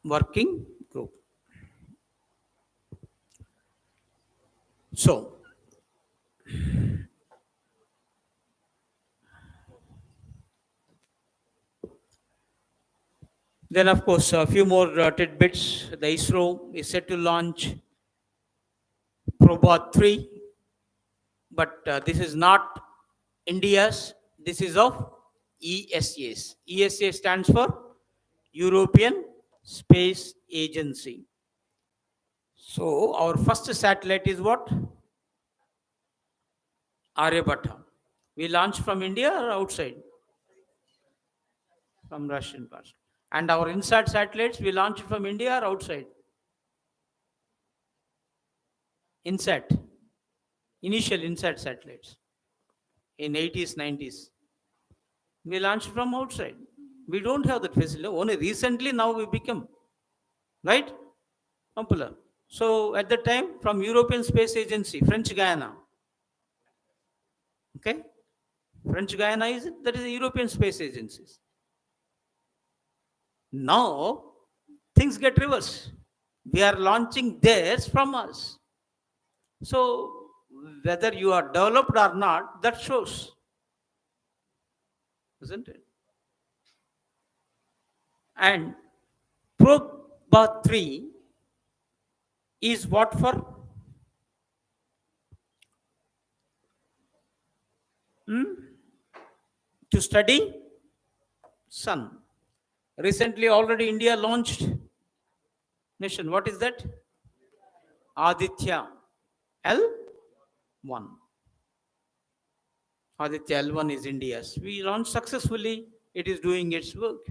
working group. So, then of course a few more tidbits. The ISRO is set to launch Probot 3, but this is not India's. This is of ESA's. ESA stands for European Space Agency. So our first satellite is what? Aryabhatta. We launched from India or outside? From Russian past. And our inside satellites, we launched from India or outside? Inside. Initial inside satellites. In 80s, 90s. We launched from outside. We don't have that facility. Only recently now we become, right? Popular. So at the time, from European Space Agency, French Guiana. Okay? French Guiana is that is the European Space Agencies. Now things get reversed. We are launching theirs from us. So whether you are developed or not, that shows, isn't it? And Probe 3 is what for? To study sun. Recently, already India launched mission. What is that? Aditya L1. Aditya L1 is India's. We launched successfully. It is doing its work.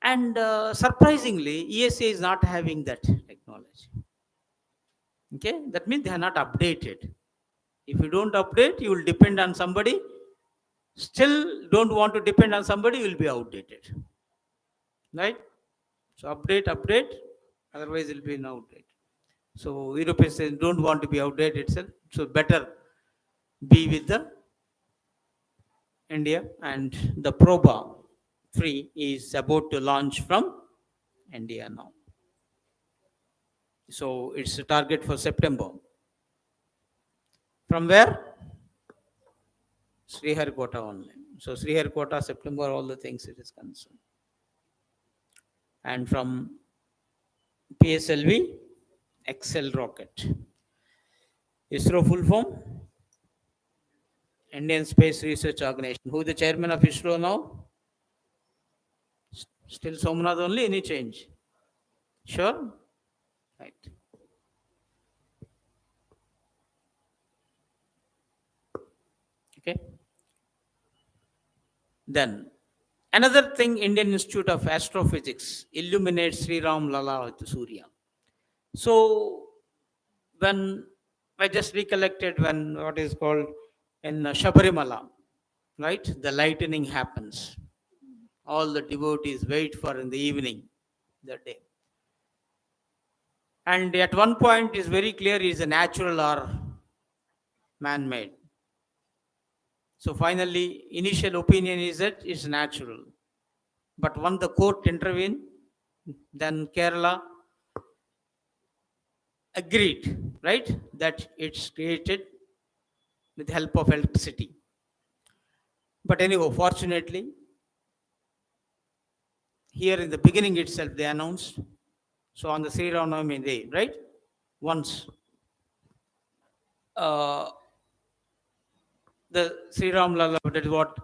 And surprisingly, ESA is not having that technology. Okay, that means they are not updated. If you don't update, you will depend on somebody. Still don't want to depend on somebody, you will be outdated. Right? So update, otherwise it will be an outdate. So Europeans don't want to be outdated itself. So better be with the India, and the Proba 3 is about to launch from India now. So it's a target for September. From where? Sriharikota only. So Sriharikota, September, all the things it is concerned. And from PSLV, Excel rocket. ISRO full form? Indian Space Research Organization. Who is the chairman of ISRO now? Still Somnath only? Any change? Sure? Right. Okay. Then another thing, Indian Institute of Astrophysics illuminates Sri Ram Lala with Surya. So when I just recollected when what is called in Shabarimala, right? The lightning happens. All the devotees wait for in the evening that day. And at one point is very clear is a natural or man-made. So finally, initial opinion is that it's natural. But when the court intervened, then Kerala agreed, right, that it's created with the help of electricity. But anyhow, fortunately, here in the beginning itself, they announced. So on the Sri Ram Navami day, right, once the Sri Ram Lala, that is what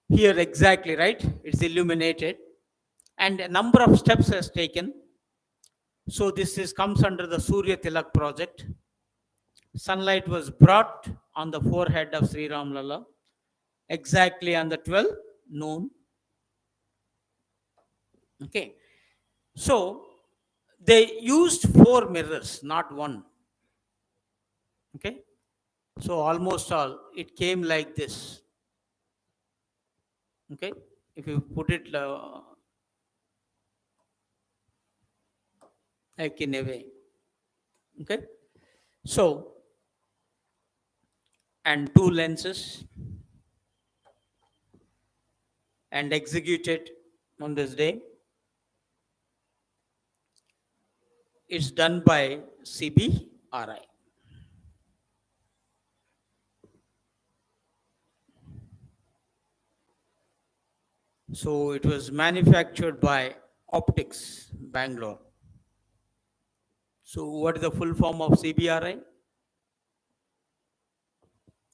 here exactly, right? It's illuminated, and a number of steps has taken. So this is comes under the Surya Tilak project. Sunlight was brought on the forehead of Sri Ram Lala exactly on the 12 noon. Okay, so they used 4 mirrors, not one. Okay, so almost all it came like this. Okay, If you put it like in a way, okay. So, and two lenses and executed on this day. It's done by CBRI. So it was manufactured by Optics, Bangalore. So what is the full form of CBRI?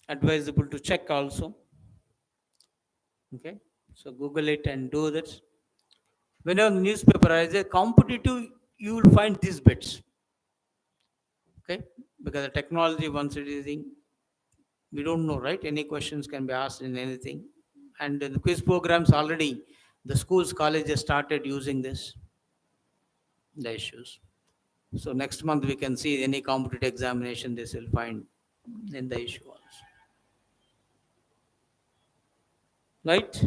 Advisable to check also. Okay. So Google it and do that. When a newspaper is a competitive, you will find these bits. Okay. Because the technology once it is in, we don't know, right? Any questions can be asked in anything. And the quiz programs already, the schools, colleges started using this, the issues. So next month we can see any competitive examination, this will find in the issue also. Right?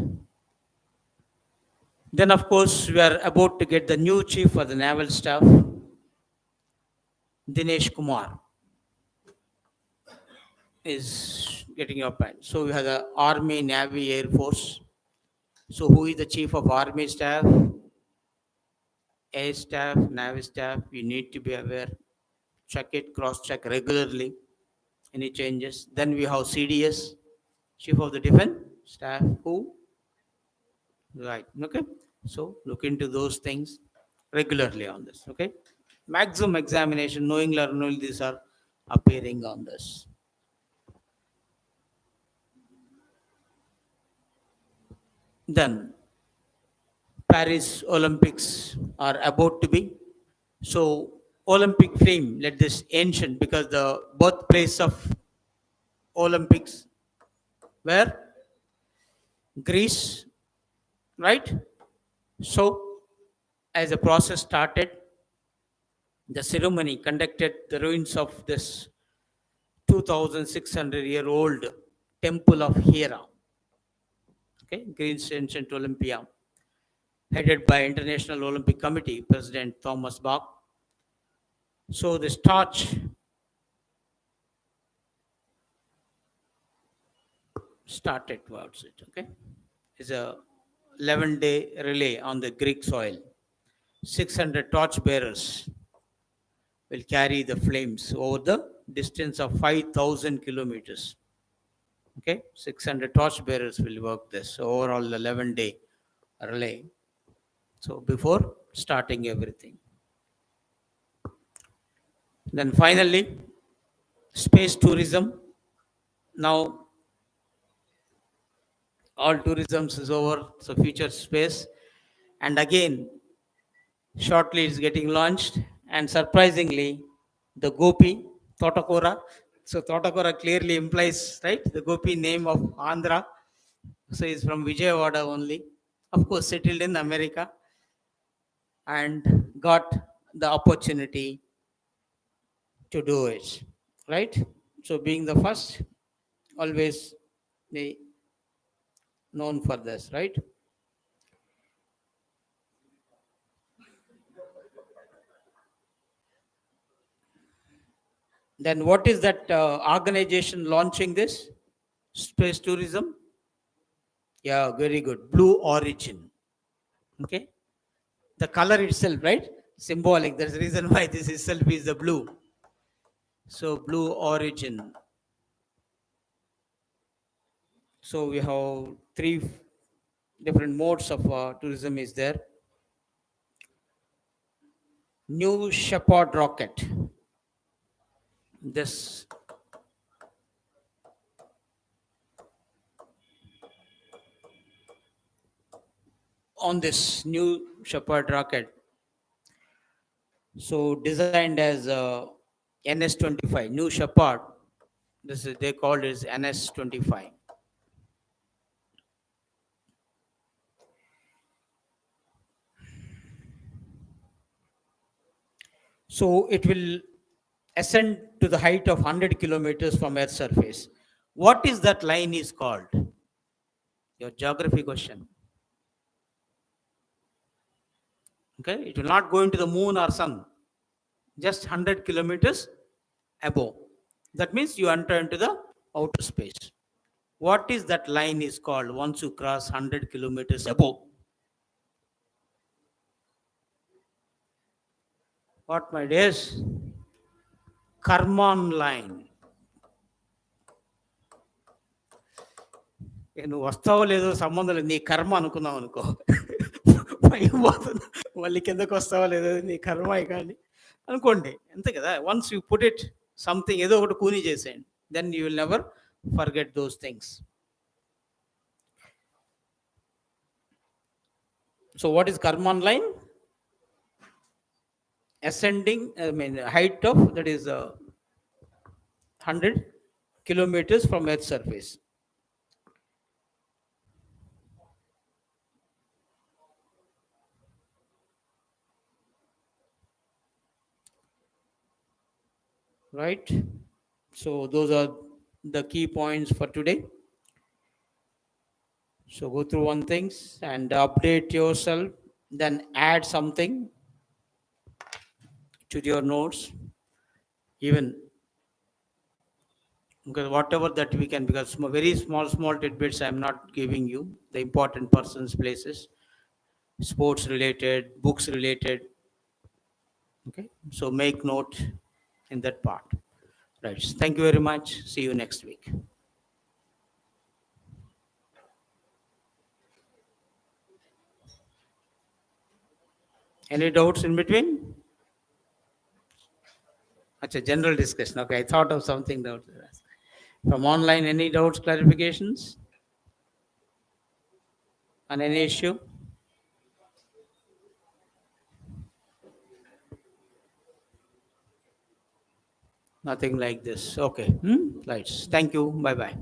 Then of course we are about to get the new chief for the naval staff, Dinesh Kumar is getting appointed. So we have the Army, Navy, Air Force. So who is the chief of Army staff, Air staff, Navy staff? You need to be aware. Check it, cross check regularly. Any changes? Then we have CDS, Chief of the Defense Staff. Who? Right. Okay. So look into those things regularly on this. Okay. Maximum examination, knowing or unknowing, these are appearing on this. Then Paris Olympics are about to be. So Olympic fame, let this ancient, because the birthplace of Olympics where Greece, right? So as the process started, the ceremony conducted the ruins of this 2,600-year-old temple of Hera, okay, Greece ancient Olympia, headed by International Olympic Committee President Thomas Bach. So this torch started towards it, okay. It's a 11-day relay on the Greek soil. 600 torch bearers will carry the flames over the distance of 5,000 kilometers. Okay, 600 torch bearers will work this. So overall 11-day relay. So before starting everything. Then finally, space tourism. Now all tourism is over, so future space. And again, shortly it's getting launched. And surprisingly, the Gopi, Totakora. So Totakora clearly implies, right, the Gopi name of Andhra. So he's from Vijayawada only. Of course, settled in America and got the opportunity to do it, right? So being the first, always they known for this, right? Then what is that organization launching this space tourism? Yeah, very good. Blue Origin. Okay, the color itself, right? Symbolic. There's a reason why this itself is the blue. So Blue Origin. So we have three different modes of tourism is there. New Shepard rocket. This on this New Shepard rocket. So designed as NS-25, New Shepard. This is they called as NS-25. So it will ascend to the height of 100 kilometers from Earth's surface. What is that line is called? Your geography question. Okay, it will not go into the moon or sun, just 100 kilometers above. That means you enter into the outer space. What is that line is called once you cross 100 kilometers above? What, my dears? Karman line. నువ్వు వస్తావో లేదో సంబంధం లేదు, నీ కర్మ అనుకున్నావు అనుకో. పైకి పోతున్నా మళ్ళీ కిందకు వస్తావో లేదో నీ కర్మ కానీ అనుకోండి, అంతే కదా. Once you put it something, ఏదో ఒకటి కూని చేసేయండి, then you will never forget those things. So what is Karman line? Ascending, I mean height of, that is 100 kilometers from Earth's surface. Right? So those are the key points for today. So go through one things and update yourself, then add something to your notes, even because whatever that we can, because very small tidbits I am not giving you, the important persons, places, sports related, books related. Okay, so make note in that part. Right, thank you very much, see you next week. Any doubts in between? Achha, general discussion. Okay, I thought of something doubts from online. Any doubts, clarifications on any issue? Nothing like this. Okay. Right. Thank you. Bye bye.